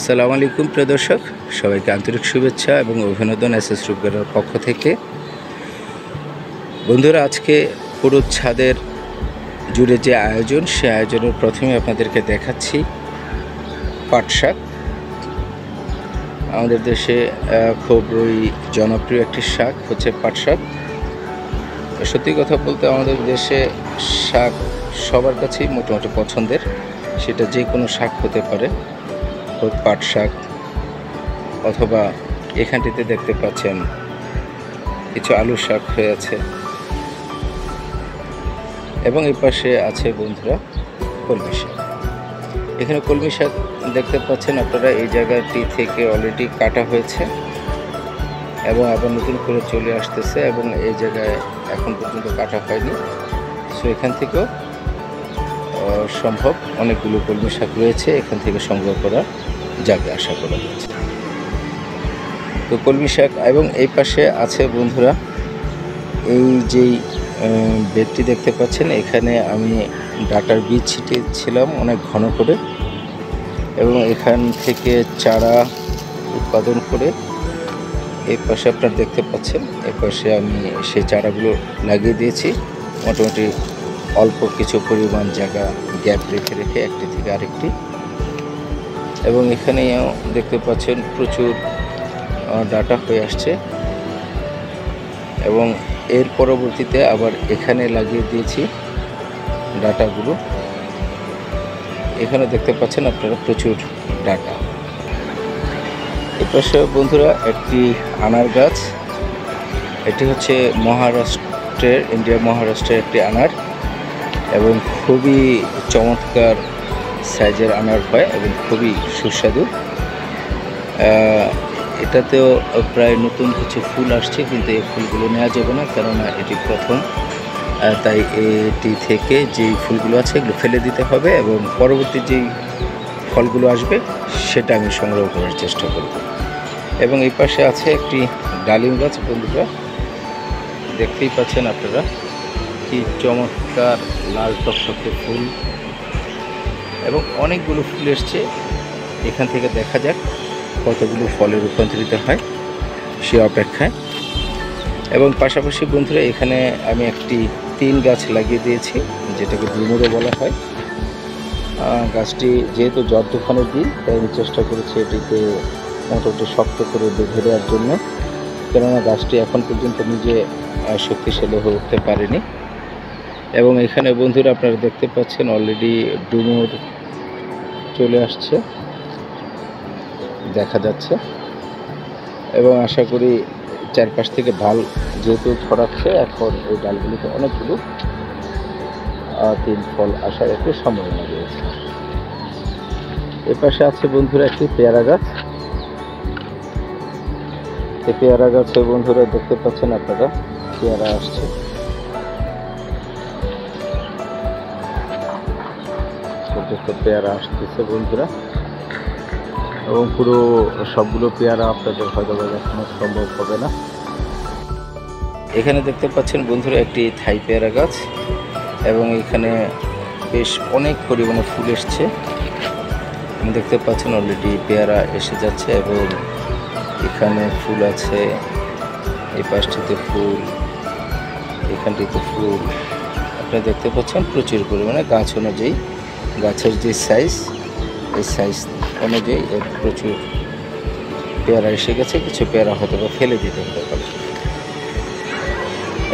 আসসালামু আলাইকুম প্রিয় দর্শক, সবাইকে আন্তরিক শুভেচ্ছা এবং অভিনন্দন এসএস রূপগড়ের পক্ষ থেকে। বন্ধুরা, আজকে পুরো ছাদের জুড়ে যে আয়োজন, সে আয়োজনের প্রথমে আপনাদেরকে দেখাচ্ছি পাট শাক। আমাদের দেশে খুবই জনপ্রিয় একটি শাক হচ্ছে পাট শাক। সত্যি কথা বলতে আমাদের দেশে শাক সবার কাছেই মোটামুটি পছন্দের, সেটা যে কোনো শাক হতে পারে, হোক পাট শাক অথবা এখানটিতে দেখতে পাচ্ছেন কিছু আলু শাক হয়ে আছে এবং এই পাশে আছে বন্ধুরা কলমি শাক। এখানে কলমি শাক দেখতে পাচ্ছেন আপনারা, এই জায়গাটি থেকে অলরেডি কাটা হয়েছে এবং আবার নতুন করে চলে আসতেছে এবং এই জায়গায় এখন পর্যন্ত কাটা হয়নি। সো এখান থেকেও সম্ভব অনেকগুলো কলমি শাক রয়েছে, এখান থেকে সংগ্রহ করা যাবে আশা করা যাচ্ছে। তো কলমি শাক এবং এই পাশে আছে বন্ধুরা এই যেই বেডটি দেখতে পাচ্ছেন, এখানে আমি ডাটার বীজ ছিটিয়েছিলাম অনেক ঘন করে এবং এখান থেকে চারা উৎপাদন করে এই পাশে আপনারা দেখতে পাচ্ছেন, এই পাশে আমি সেই চারাগুলো লাগিয়ে দিয়েছি। মোটামুটি অল্প কিছু পরিমাণ জায়গা গ্যাপ রেখে রেখে একটি থেকে আরেকটি, এবং এখানেও দেখতে পাচ্ছেন প্রচুর ডাটা হয়ে আসছে এবং এর পরবর্তীতে আবার এখানে লাগিয়ে দিয়েছি ডাটাগুলো। এখানে দেখতে পাচ্ছেন আপনারা প্রচুর ডাটা। এ পাশে বন্ধুরা একটি আনার গাছ, এটি হচ্ছে মহারাষ্ট্রের একটি আনার এবং খুবই চমৎকার সাইজের আনার হয় এবং খুবই সুস্বাদু। এটাতেও প্রায় নতুন কিছু ফুল আসছে, কিন্তু এই ফুলগুলো নেওয়া যাবে না, কেননা এটি প্রথম, তাই এটি থেকে যেই ফুলগুলো আছে এগুলো ফেলে দিতে হবে এবং পরবর্তী যেই ফলগুলো আসবে সেটা আমি সংগ্রহ করার চেষ্টা করব। এবং এই পাশে আছে একটি ডালিম গাছ বন্ধুরা, দেখতেই পাচ্ছেন আপনারা কি চমৎকার লাল টকটকে ফুল এবং অনেকগুলো ফুল এসছে। এখান থেকে দেখা যাক কতগুলো ফলে রূপান্তরিত হয় সে অপেক্ষায়। এবং পাশাপাশি বন্ধুরা এখানে আমি একটি তিন গাছ লাগিয়ে দিয়েছি, যেটাকে ডুমুরও বলা হয়। গাছটি যেহেতু জ্বর তুফানের দিন, তাই আমি চেষ্টা করেছি এটিকে মোটামুটি শক্ত করে বেঁধে দেওয়ার জন্য, কেননা গাছটি এখন পর্যন্ত নিজে শক্তিশালী হয়ে উঠতে পারেনি। এবং এখানে বন্ধুরা আপনারা দেখতে পাচ্ছেন অলরেডি ডুমুর চলে আসছে দেখা যাচ্ছে, এবং আশা করি চারপাশ থেকে ডাল যেহেতু ছড়াচ্ছে, এখন এই ডালগুলিতে অনেকগুলো তিন ফল আসার একটি সম্ভাবনা রয়েছে। এ পাশে আছে বন্ধুরা একটি পেয়ারা গাছ। এই পেয়ারা গাছে বন্ধুরা দেখতে পাচ্ছেন আপনারা পেয়ারা আসছে। পেয়ারা আসতেছে বন্ধুরা, এবং পুরো সবগুলো পেয়ারা আপনাদের হয়তো দেখানো সম্ভব হবে না। এখানে দেখতে পাচ্ছেন বন্ধুরা একটি থাই পেয়ারা গাছ, এবং এখানে বেশ অনেক পরিমাণে ফুল এসছে। দেখতে পাচ্ছেন অলরেডি পেয়ারা এসে যাচ্ছে এবং এখানে ফুল আছে, এই পাশটিতে ফুল, এখানটিতে ফুল। আপনারা দেখতে পাচ্ছেন প্রচুর পরিমাণে গাছ অনুযায়ী, গাছের যে সাইজ, এই সাইজ অনুযায়ী এর প্রচুর পেয়ারা এসে গেছে। কিছু পেয়ারা হয়তো বা ফেলে দিতে হতে পারে।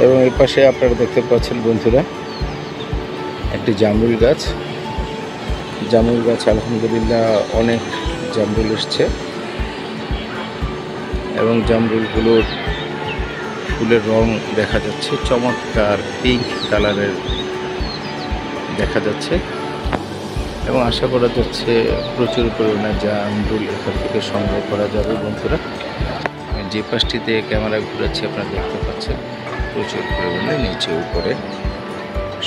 এবং এই পাশে আপনারা দেখতে পাচ্ছেন বন্ধুরা একটি জামরুল গাছ। জামরুল গাছ আলহামদুলিল্লাহ অনেক জামরুল এসছে এবং জামরুলগুলোর ফুলের রং দেখা যাচ্ছে চমৎকার পিঙ্ক কালারের দেখা যাচ্ছে, এবং আশা করা যাচ্ছে প্রচুর পরিমাণে জামরুল এখান থেকে সংগ্রহ করা যাবে বন্ধুরা। যে পাশটিতে ক্যামেরা ঘুরাচ্ছি আপনারা দেখতে পাচ্ছেন প্রচুর পরিমাণে নিচে উপরে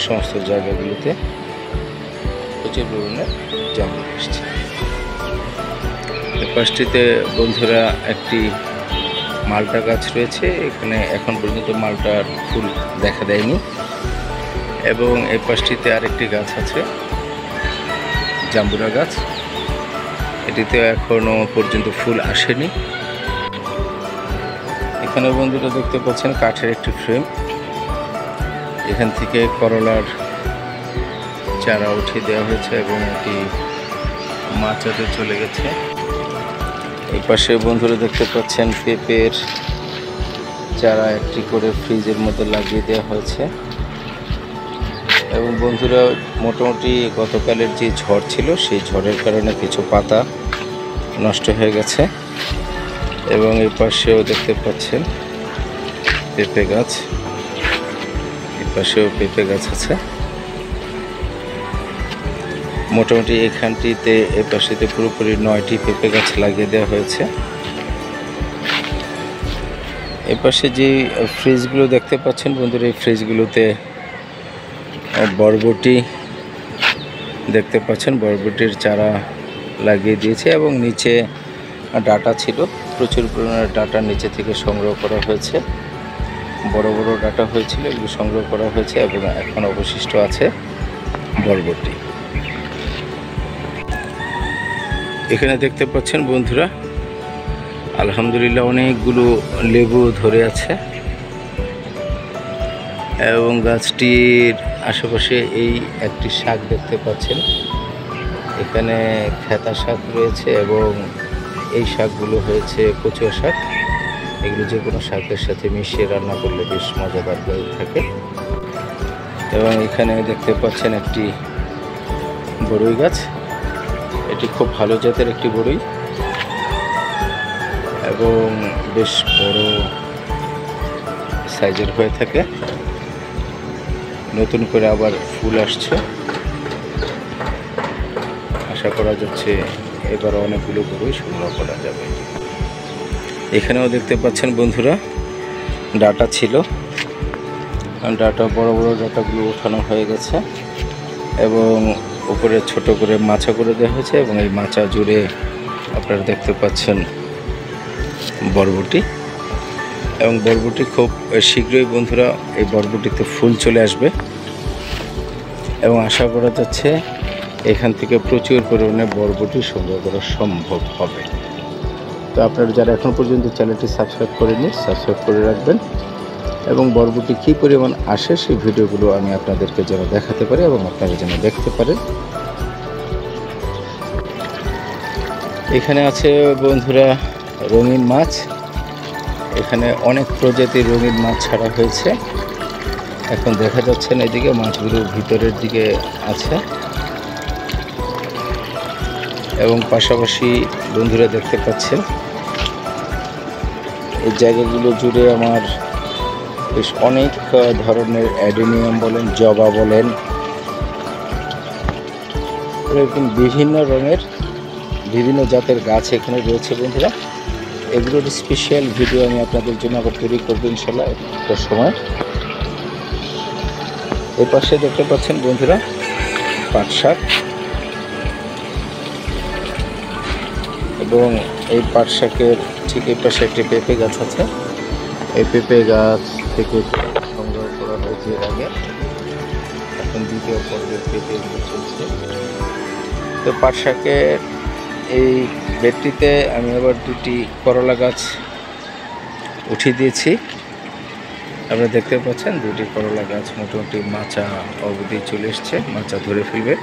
সমস্ত জায়গাগুলিতে প্রচুর পরিমাণে জামরুল এসছে। এই পাশটিতে বন্ধুরা একটি মালটা গাছ রয়েছে, এখানে এখন পর্যন্ত মালটার ফুল দেখা দেয়নি। এবং এই পাশটিতে আরেকটি গাছ আছে জাম্বুরা গাছ, এটিতে এখনো পর্যন্ত ফুল আসেনি। এখানে বন্ধুরা দেখতে পাচ্ছেন কাঠের একটি ফ্রেম, এখান থেকে করলার চারা উঠিয়ে দেওয়া হয়েছে এবং এটি মাচাতে চলে গেছে। এই পাশে বন্ধুরা দেখতে পাচ্ছেন পেঁপের চারা একটি করে ফ্রিজের মধ্যে লাগিয়ে দেওয়া হয়েছে। এবং বন্ধুরা মোটামুটি গতকালের যে ঝড় ছিল সেই ঝড়ের কারণে কিছু পাতা নষ্ট হয়ে গেছে। এবং এই পাশেও দেখতে পাচ্ছেন পেঁপে গাছ, এই পাশেও পেঁপে গাছ আছে। মোটামুটি এখানটিতে এ পাশেতে পুরোপুরি 9টি পেঁপে গাছ লাগিয়ে দেওয়া হয়েছে। এ পাশে যে ফ্রিজগুলো দেখতে পাচ্ছেন বন্ধুরা, এই ফ্রিজগুলোতে বরবটি দেখতে পাচ্ছেন, বরবটির চারা লাগিয়ে দিয়েছে এবং নিচে ডাটা ছিল, প্রচুর পরিমাণে ডাটা নিচে থেকে সংগ্রহ করা হয়েছে। বড় বড় ডাটা হয়েছিল, এগুলো সংগ্রহ করা হয়েছে এবং এখন অবশিষ্ট আছে বরবটি। এখানে দেখতে পাচ্ছেন বন্ধুরা আলহামদুলিল্লাহ অনেকগুলো লেবু ধরে আছে এবং গাছটির আশেপাশে এই একটি শাক দেখতে পাচ্ছেন। এখানে খেতা শাক রয়েছে এবং এই শাকগুলো হয়েছে কচুয়া শাক। এগুলো যে কোনো শাকের সাথে মিশিয়ে রান্না করলে বেশ মজাদার হয়ে থাকে। এবং এখানে দেখতে পাচ্ছেন একটি বড়ই গাছ, এটি খুব ভালো জাতের একটি বড়ই এবং বেশ বড় সাইজের হয়ে থাকে। নতুন করে আবার ফুল আসছে, আশা করা যাচ্ছে এবার অনেকগুলো বড়ই সংগ্রহ করা যাবে। এখানেও দেখতে পাচ্ছেন বন্ধুরা ডাটা ছিল, ডাটা বড় বড় ডাটাগুলো ওঠানো হয়ে গেছে এবং উপরে ছোট করে মাচা করে দেওয়া হয়েছে এবং এই মাচা জুড়ে আপনারা দেখতে পাচ্ছেন বরবটি। এবং বরবটি খুব শীঘ্রই বন্ধুরা এই বরবটিতে ফুল চলে আসবে এবং আশা করা যাচ্ছে এখান থেকে প্রচুর পরিমাণে বরবটি সংগ্রহ করা সম্ভব হবে। তো আপনারা যারা এখন পর্যন্ত চ্যানেলটি সাবস্ক্রাইব করেননি সাবস্ক্রাইব করে রাখবেন এবং বরবটি কী পরিমাণ আসে সেই ভিডিওগুলো আমি আপনাদেরকে যেন দেখাতে পারি এবং আপনারা যেন দেখতে পারেন। এখানে আছে বন্ধুরা রঙিন মাছ, এখানে অনেক প্রজাতির রঙিন মাছ ছাড়া হয়েছে। এখন দেখা যাচ্ছে না, এদিকে মাছগুলো ভিতরের দিকে আছে এবং পাশাপাশি বন্ধুরা দেখতে পাচ্ছেন এই জায়গাগুলো জুড়ে আমার বেশ অনেক ধরনের অ্যাডেনিয়াম বলেন, জবা বলেন, এরকম বিভিন্ন রঙের বিভিন্ন জাতের গাছ এখানে রয়েছে বন্ধুরা। এগুলোর স্পেশাল ভিডিও আমি আপনাদের জন্য আবার তৈরি করবো ইনশাল্লাহ একটা সময়। এই পাশে দেখতে পাচ্ছেন বন্ধুরা পাট শাক এবং এই পাট শাকের ঠিক এই পাশে একটি পেঁপে গাছ আছে। এই পেঁপে গাছ থেকে সংগ্রহ করা হয়েছে এর আগে, এখন দ্বিতীয় পর্বের পেঁপে চলছে। তো পাট শাকের এই বেডটিতে আমি আবার দুটি করলা গাছ উঠিয়ে দিয়েছি। আপনারা দেখতে পাচ্ছেন দুটি করলা গাছ মোটামুটি মাচা অবধি চলে এসছে, মাচা ধরে ফেলবে।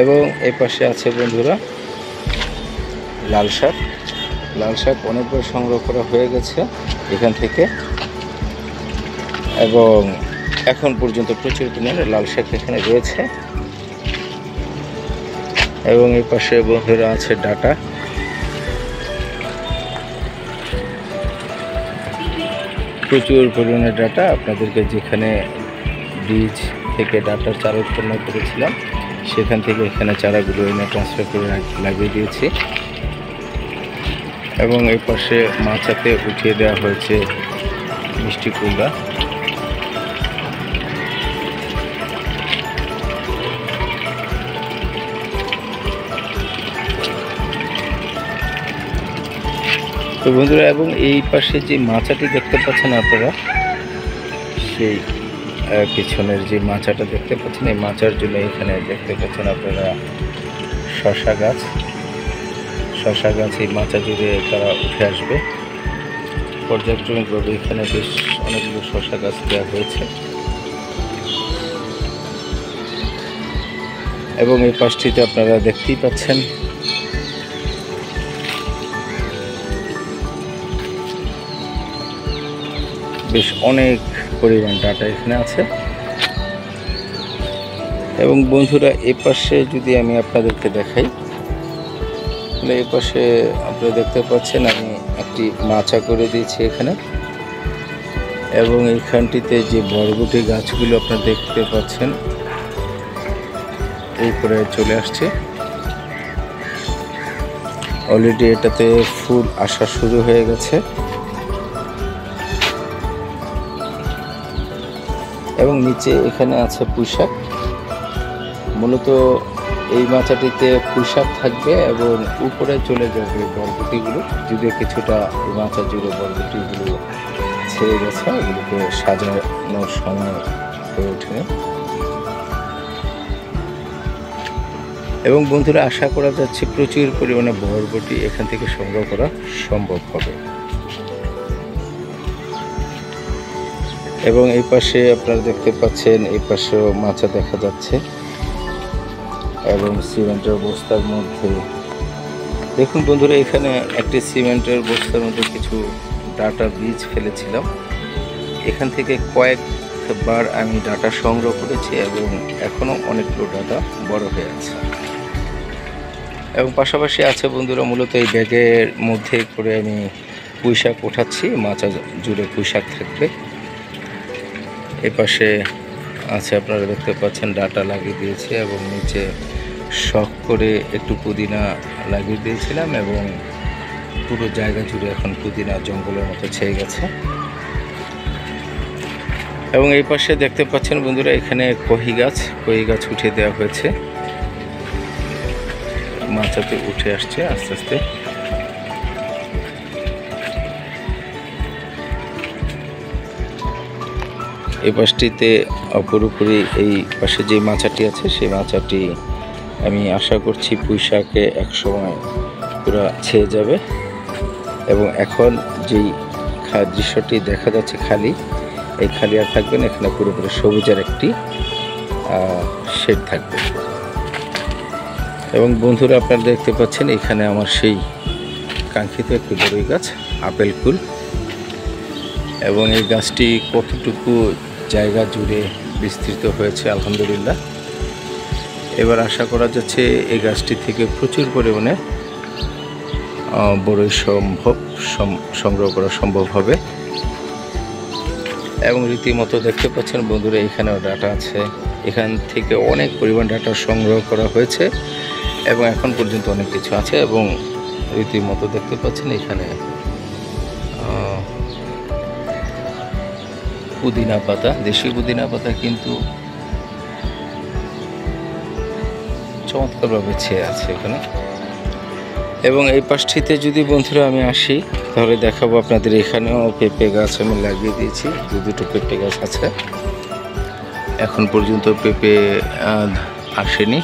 এবং এই পাশে আছে বন্ধুরা লাল শাক। লাল শাক অনেকবার সংগ্রহ করা হয়ে গেছে এখান থেকে এবং এখন পর্যন্ত প্রচুর পরিমাণে লাল শাক এখানে রয়েছে। এবং এই পাশে বন্ধুরা আছে ডাটা, প্রচুর পরিমাণে ডাটা। আপনাদেরকে যেখানে বীজ থেকে ডাটার চারা উৎপন্ন করেছিলাম সেখান থেকে এখানে চারাগুলো এনে ট্রান্সফার করে লাগিয়ে দিয়েছি। এবং এই পাশে মাচাতে উঠিয়ে দেওয়া হয়েছে মিষ্টি কুমড়া। তো বন্ধুরা এবং এই পাশে যে মাচাটি দেখতে পাচ্ছেন আপনারা, সেই পিছনের যে মাচাটা দেখতে পাচ্ছেন, এই মাচার জন্য এখানে দেখতে পাচ্ছেন আপনারা শসা গাছ শশা গাছ এই মাচা জুড়ে তারা উঠে আসবে পর্যায়ক্রমিকভাবে। এখানে বেশ অনেকগুলো শশা গাছ দেওয়া হয়েছে এবং এই পাশটিতে আপনারা দেখতেই পাচ্ছেন বেশ অনেক পরিমাণ ডাটা এখানে আছে। এবং বন্ধুরা এ পাশে যদি আমি আপনাদেরকে দেখাই, তাহলে এ পাশে আপনারা দেখতে পাচ্ছেন আমি একটি মাচা করে দিয়েছি এখানে। এবং এইখানটিতে যে বরবটি গাছগুলো আপনারা দেখতে পাচ্ছেন উপরে চলে আসছে অলরেডি, এটাতে ফুল আসা শুরু হয়ে গেছে। এবং নিচে এখানে আছে পুঁইশাক। মূলত এই মাচাটিতে পুঁইশাক থাকবে এবং উপরে চলে যাবে বরবটিগুলো, যদিও কিছুটা এই মাচা জুড়ে বরবটিগুলো ছেড়ে গেছে, এগুলোকে সাজানোর সময় হয়ে ওঠেনি। এবং বন্ধুরা আশা করা যাচ্ছে প্রচুর পরিমাণে বরবটি এখান থেকে সংগ্রহ করা সম্ভব হবে। এবং এই পাশে আপনারা দেখতে পাচ্ছেন এই পাশেও মাচা দেখা যাচ্ছে এবং সিমেন্টের বস্তার মধ্যে দেখুন বন্ধুরা, এখানে একটি সিমেন্টের বস্তার মধ্যে কিছু ডাটা বীজ ফেলেছিলাম। এখান থেকে কয়েকবার আমি ডাটা সংগ্রহ করেছি এবং এখনও অনেকগুলো ডাটা বড় হয়ে আছে। এবং পাশাপাশি আছে বন্ধুরা, মূলত এই ব্যাগের মধ্যে করে আমি পুঁইশাক উঠাচ্ছি, মাচা জুড়ে পুঁইশাক থাকবে। এ পাশে আছে আপনারা দেখতে পাচ্ছেন ডাটা লাগিয়ে দিয়েছে এবং নিচে শখ করে একটু পুদিনা লাগিয়ে দিয়েছিলাম এবং পুরো জায়গা জুড়ে এখন পুদিনা জঙ্গলের মতো ছেয়ে গেছে। এবং এই পাশে দেখতে পাচ্ছেন বন্ধুরা, এখানে কহি গাছ উঠিয়ে দেওয়া হয়েছে, মাচাতে উঠে আসছে আস্তে আস্তে। এই পাশটিতে পুরোপুরি এই পাশে যে মাচাটি আছে সেই মাচাটি আমি আশা করছি পুঁইশাকে একসময় পুরো ছেয়ে যাবে। এবং এখন যেই দৃশ্যটি দেখা যাচ্ছে খালি, এই খালি আর থাকবে না, এখানে পুরোপুরি সবুজের একটি শেড থাকবে। এবং বন্ধুরা আপনারা দেখতে পাচ্ছেন এখানে আমার সেই কাঙ্ক্ষিত একটি বড়ই গাছ, আপেল কুল। এবং এই গাছটি কতটুকু জায়গা জুড়ে বিস্তৃত হয়েছে আলহামদুলিল্লাহ। এবার আশা করা যাচ্ছে এই গাছটি থেকে প্রচুর পরিমাণে বড়ই সংগ্রহ করা সম্ভব হবে। এবং রীতিমতো দেখতে পাচ্ছেন বন্ধুরা, এখানেও ডাটা আছে, এখান থেকে অনেক পরিমাণ ডাটা সংগ্রহ করা হয়েছে এবং এখন পর্যন্ত অনেক কিছু আছে। এবং রীতিমতো দেখতে পাচ্ছেন এখানে পুদিনা পাতা, দেশি পুদিনা পাতা কিন্তু চমৎকারভাবে ছেয়ে আছে এখানে। এবং এই পাশটিতে যদি বন্ধুরা আমি আসি তাহলে দেখাবো আপনাদের, এখানেও পেঁপে গাছ আমি লাগিয়ে দিয়েছি, দুটো পেঁপে গাছ আছে, এখন পর্যন্ত পেঁপে আসেনি।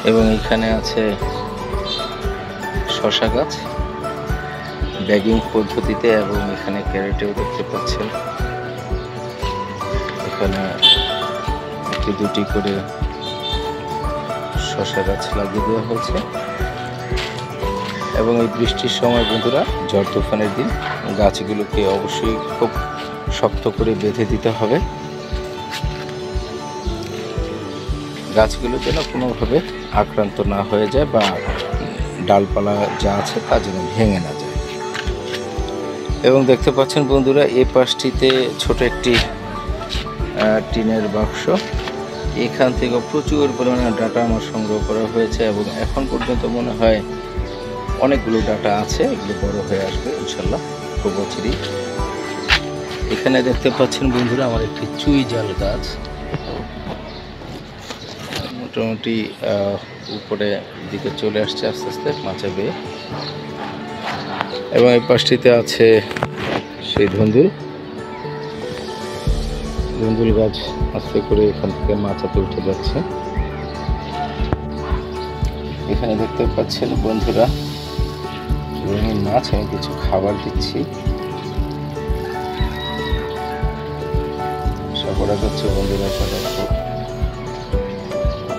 এবং এখানে আছে শশা গাছ ব্যাগিং পদ্ধতিতে, এবং এখানে ক্যারেটেও দেখতে পাচ্ছেন এখানে একটি দুটি করে শশা গাছ লাগিয়ে দেওয়া হয়েছে। এবং এই বৃষ্টির সময় বন্ধুরা, ঝড় তুফানের দিন, গাছগুলোকে অবশ্যই খুব শক্ত করে বেঁধে দিতে হবে, গাছগুলো যেন কোনোভাবে আক্রান্ত না হয়ে যায় বা ডালপালা যা আছে তা যেন ভেঙে না যায়। এবং দেখতে পাচ্ছেন বন্ধুরা, এই পাশটিতে ছোট একটি টিনের বাক্স, এখান থেকে প্রচুর পরিমাণে ডাটা আমার সংগ্রহ করা হয়েছে এবং এখন পর্যন্ত মনে হয় অনেকগুলো ডাটা আছে, এগুলো বড় হয়ে আসবে ইনশাল্লাহ খুব বছরই। এখানে দেখতে পাচ্ছেন বন্ধুরা আমার একটি চুই জাল গাছ, মোটামুটি উপরে দিকে চলে আসছে আস্তে আস্তে মাচা বেয়ে। এবং এই পাশটিতে আছে সেই ধুন্দুল গাছ, আস্তে করে এখান থেকে মাচাতে উঠে যাচ্ছে। এখানে দেখতে পাচ্ছেন বন্ধুরা রঙিন মাছ, আমি কিছু খাবার দিচ্ছি। আশা করা যাচ্ছে বন্ধুরা আপনারা খুব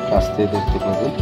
কাছ থেকে দেখতে পাবেন।